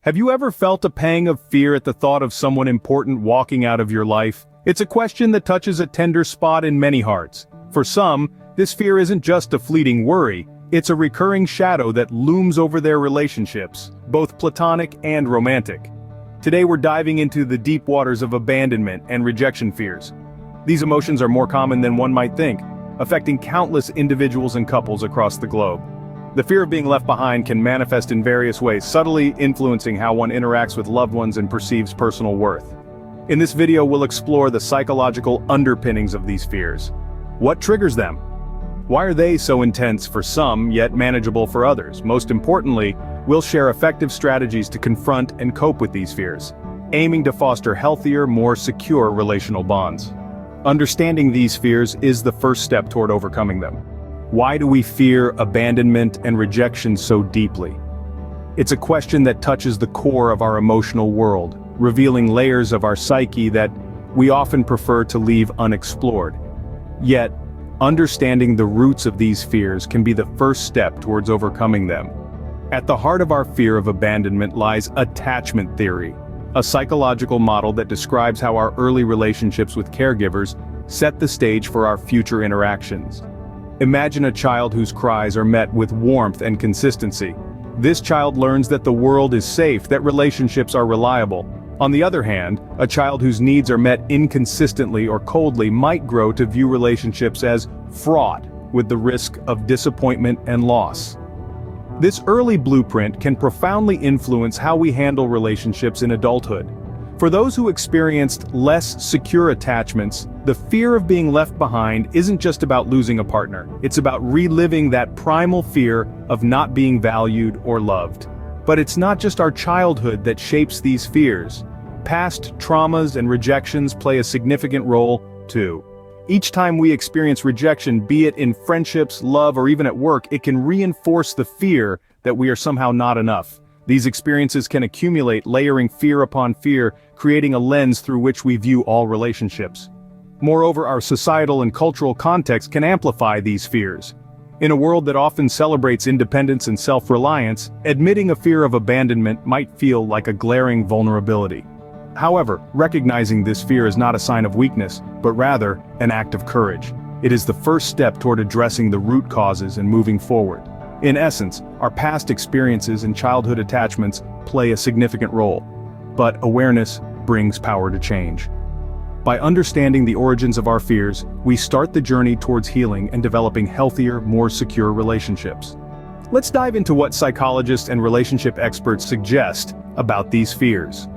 Have you ever felt a pang of fear at the thought of someone important walking out of your life? It's a question that touches a tender spot in many hearts. For some, this fear isn't just a fleeting worry, it's a recurring shadow that looms over their relationships, both platonic and romantic. Today we're diving into the deep waters of abandonment and rejection fears. These emotions are more common than one might think, affecting countless individuals and couples across the globe. The fear of being left behind can manifest in various ways, subtly influencing how one interacts with loved ones and perceives personal worth. In this video, we'll explore the psychological underpinnings of these fears. What triggers them? Why are they so intense for some, yet manageable for others? Most importantly, we'll share effective strategies to confront and cope with these fears, aiming to foster healthier, more secure relational bonds. Understanding these fears is the first step toward overcoming them. Why do we fear abandonment and rejection so deeply? It's a question that touches the core of our emotional world, revealing layers of our psyche that we often prefer to leave unexplored. Yet, understanding the roots of these fears can be the first step towards overcoming them. At the heart of our fear of abandonment lies attachment theory, a psychological model that describes how our early relationships with caregivers set the stage for our future interactions. Imagine a child whose cries are met with warmth and consistency. This child learns that the world is safe, that relationships are reliable. On the other hand, a child whose needs are met inconsistently or coldly might grow to view relationships as fraught with the risk of disappointment and loss. This early blueprint can profoundly influence how we handle relationships in adulthood. For those who experienced less secure attachments, the fear of being left behind isn't just about losing a partner, it's about reliving that primal fear of not being valued or loved. But it's not just our childhood that shapes these fears. Past traumas and rejections play a significant role, too. Each time we experience rejection, be it in friendships, love, or even at work, it can reinforce the fear that we are somehow not enough. These experiences can accumulate, layering fear upon fear, creating a lens through which we view all relationships. Moreover, our societal and cultural context can amplify these fears. In a world that often celebrates independence and self-reliance, admitting a fear of abandonment might feel like a glaring vulnerability. However, recognizing this fear is not a sign of weakness, but rather an act of courage. It is the first step toward addressing the root causes and moving forward. In essence, our past experiences and childhood attachments play a significant role, but awareness brings power to change. By understanding the origins of our fears, we start the journey towards healing and developing healthier, more secure relationships. Let's dive into what psychologists and relationship experts suggest about these fears.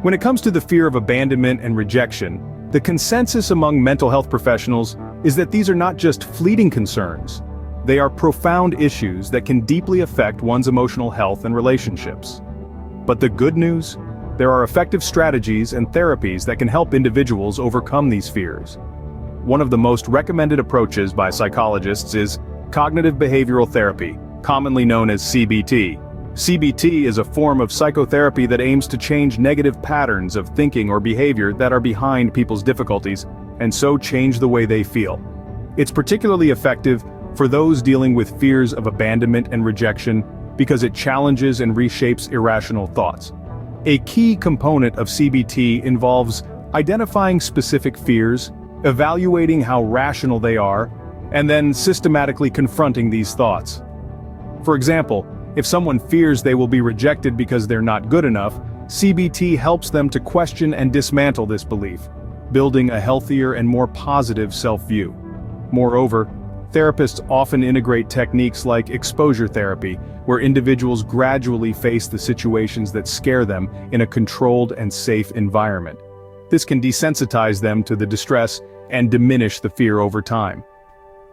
When it comes to the fear of abandonment and rejection, the consensus among mental health professionals is that these are not just fleeting concerns. They are profound issues that can deeply affect one's emotional health and relationships. But the good news? There are effective strategies and therapies that can help individuals overcome these fears. One of the most recommended approaches by psychologists is cognitive behavioral therapy, commonly known as CBT. CBT is a form of psychotherapy that aims to change negative patterns of thinking or behavior that are behind people's difficulties, and so change the way they feel. It's particularly effective for those dealing with fears of abandonment and rejection because it challenges and reshapes irrational thoughts. A key component of CBT involves identifying specific fears, evaluating how rational they are, and then systematically confronting these thoughts. For example, if someone fears they will be rejected because they're not good enough, CBT helps them to question and dismantle this belief, building a healthier and more positive self-view. Moreover, therapists often integrate techniques like exposure therapy, where individuals gradually face the situations that scare them in a controlled and safe environment. This can desensitize them to the distress and diminish the fear over time.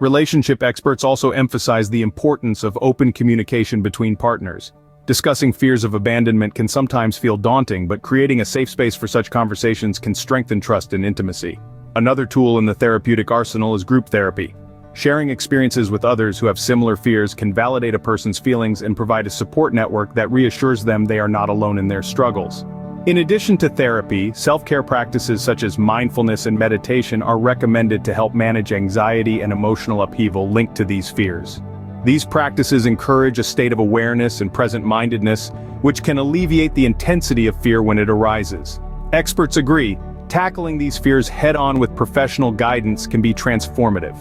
Relationship experts also emphasize the importance of open communication between partners. Discussing fears of abandonment can sometimes feel daunting, but creating a safe space for such conversations can strengthen trust and intimacy. Another tool in the therapeutic arsenal is group therapy. Sharing experiences with others who have similar fears can validate a person's feelings and provide a support network that reassures them they are not alone in their struggles. In addition to therapy, self-care practices such as mindfulness and meditation are recommended to help manage anxiety and emotional upheaval linked to these fears. These practices encourage a state of awareness and present-mindedness, which can alleviate the intensity of fear when it arises. Experts agree, tackling these fears head-on with professional guidance can be transformative.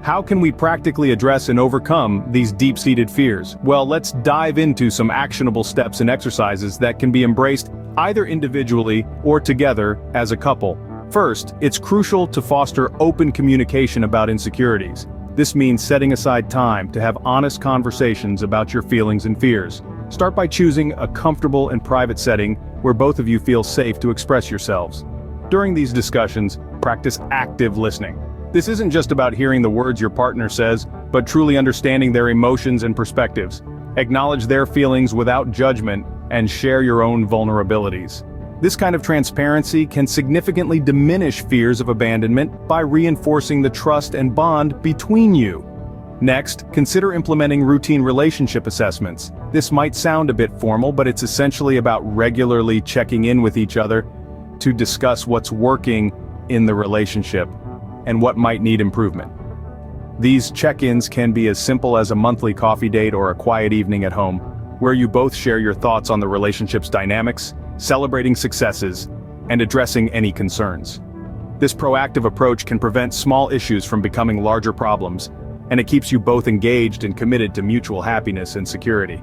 How can we practically address and overcome these deep-seated fears? Well, let's dive into some actionable steps and exercises that can be embraced either individually or together as a couple. First, it's crucial to foster open communication about insecurities. This means setting aside time to have honest conversations about your feelings and fears. Start by choosing a comfortable and private setting where both of you feel safe to express yourselves. During these discussions, practice active listening. This isn't just about hearing the words your partner says, but truly understanding their emotions and perspectives. Acknowledge their feelings without judgment and share your own vulnerabilities. This kind of transparency can significantly diminish fears of abandonment by reinforcing the trust and bond between you. Next, consider implementing routine relationship assessments. This might sound a bit formal, but it's essentially about regularly checking in with each other to discuss what's working in the relationship and what might need improvement. These check-ins can be as simple as a monthly coffee date or a quiet evening at home, where you both share your thoughts on the relationship's dynamics, celebrating successes, and addressing any concerns. This proactive approach can prevent small issues from becoming larger problems, and it keeps you both engaged and committed to mutual happiness and security.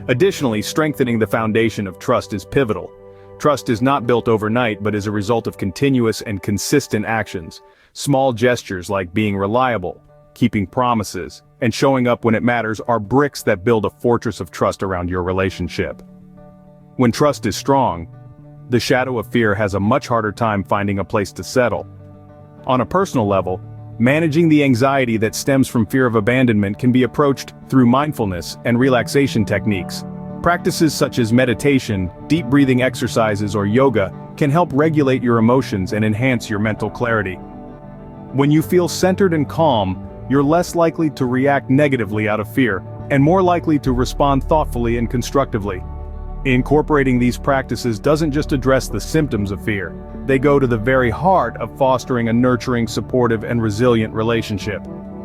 Additionally, strengthening the foundation of trust is pivotal. Trust is not built overnight but is a result of continuous and consistent actions. Small gestures like being reliable, keeping promises, and showing up when it matters are bricks that build a fortress of trust around your relationship. When trust is strong, the shadow of fear has a much harder time finding a place to settle. On a personal level, managing the anxiety that stems from fear of abandonment can be approached through mindfulness and relaxation techniques. Practices such as meditation, deep breathing exercises, or yoga can help regulate your emotions and enhance your mental clarity. When you feel centered and calm, you're less likely to react negatively out of fear, and more likely to respond thoughtfully and constructively. Incorporating these practices doesn't just address the symptoms of fear, they go to the very heart of fostering a nurturing, supportive, and resilient relationship.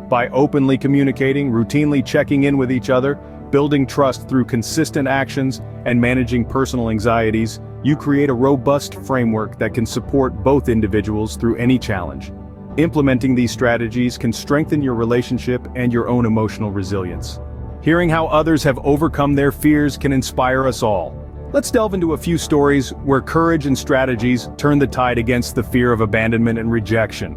By openly communicating, routinely checking in with each other, building trust through consistent actions, and managing personal anxieties, you create a robust framework that can support both individuals through any challenge. Implementing these strategies can strengthen your relationship and your own emotional resilience. Hearing how others have overcome their fears can inspire us all. Let's delve into a few stories where courage and strategies turn the tide against the fear of abandonment and rejection.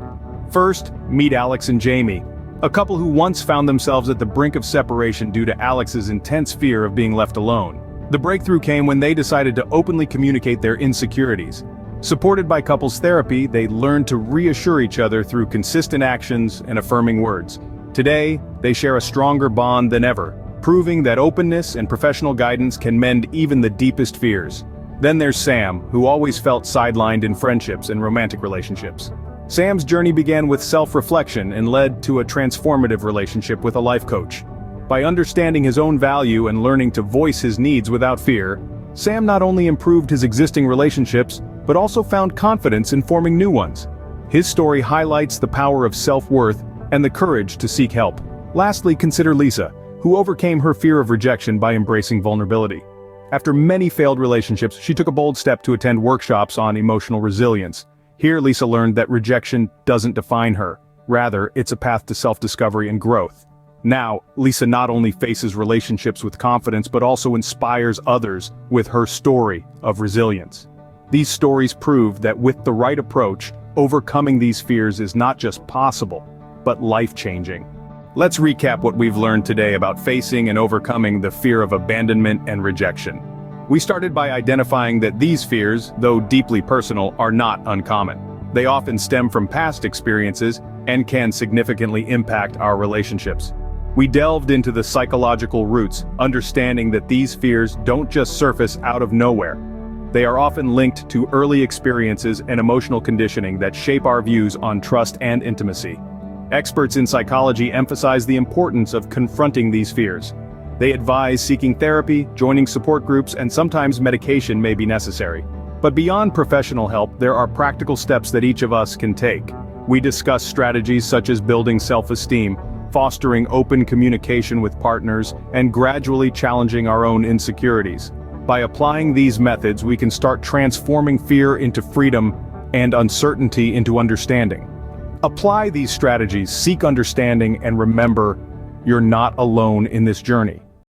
First, meet Alex and Jamie, a couple who once found themselves at the brink of separation due to Alex's intense fear of being left alone. The breakthrough came when they decided to openly communicate their insecurities. Supported by couples therapy, they learned to reassure each other through consistent actions and affirming words. Today, they share a stronger bond than ever, proving that openness and professional guidance can mend even the deepest fears. Then there's Sam, who always felt sidelined in friendships and romantic relationships. Sam's journey began with self-reflection and led to a transformative relationship with a life coach. By understanding his own value and learning to voice his needs without fear, Sam not only improved his existing relationships, but also found confidence in forming new ones. His story highlights the power of self-worth and the courage to seek help. Lastly, consider Lisa, who overcame her fear of rejection by embracing vulnerability. After many failed relationships, she took a bold step to attend workshops on emotional resilience. Here, Lisa learned that rejection doesn't define her. Rather, it's a path to self-discovery and growth. Now, Lisa not only faces relationships with confidence but also inspires others with her story of resilience. These stories prove that with the right approach, overcoming these fears is not just possible, but life-changing. Let's recap what we've learned today about facing and overcoming the fear of abandonment and rejection. We started by identifying that these fears, though deeply personal, are not uncommon. They often stem from past experiences and can significantly impact our relationships. We delved into the psychological roots, understanding that these fears don't just surface out of nowhere. They are often linked to early experiences and emotional conditioning that shape our views on trust and intimacy. Experts in psychology emphasize the importance of confronting these fears. They advise seeking therapy, joining support groups, and sometimes medication may be necessary. But beyond professional help, there are practical steps that each of us can take. We discuss strategies such as building self-esteem, fostering open communication with partners, and gradually challenging our own insecurities. By applying these methods, we can start transforming fear into freedom and uncertainty into understanding. Apply these strategies, seek understanding, and remember, you're not alone in this journey.